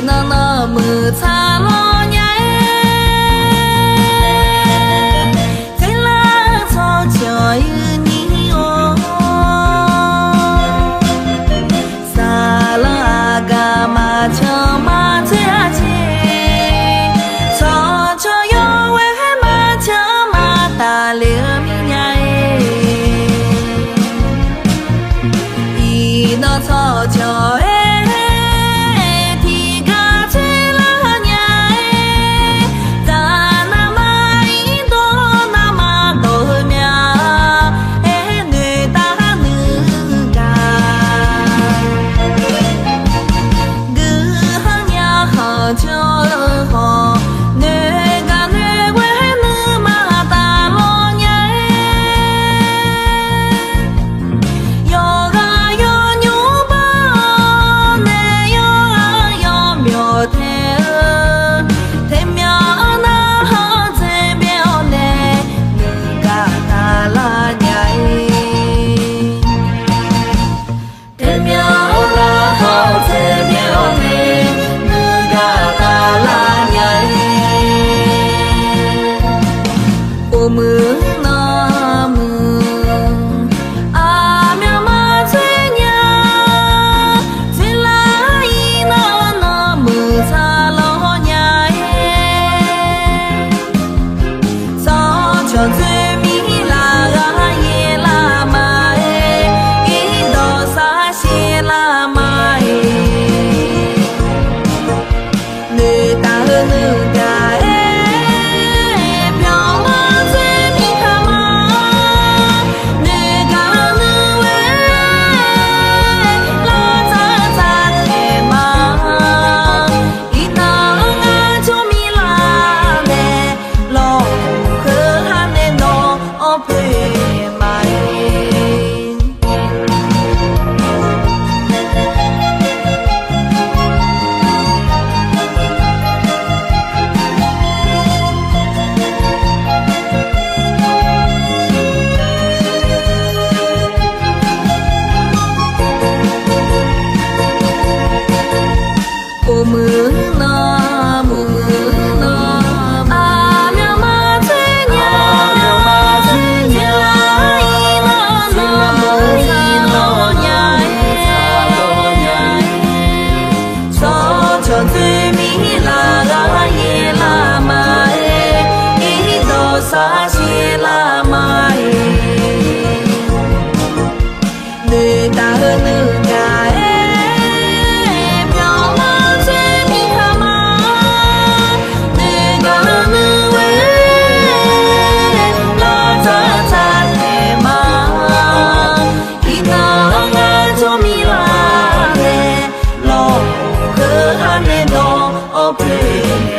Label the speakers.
Speaker 1: nó mưa xa lo nhảy thế là cho trời nhiều xa la ga mà chờ mà chia chia cho yêu quê mà chờ mà ta liếm nhảy ý nó cho mưa nó mưa à mẹ mà chơi nhà chỉ là nó mưa xa lo nhà sao cho dễ mi là ye là mai ý đồ xa xia là mai người ta người ta mưa nó à mẹ mà chơi nhà chỉ là nó mưa xa lo nhà sao cho dễ mi là ye là mai ý đồ xa xia là mai người ta người nhà oh,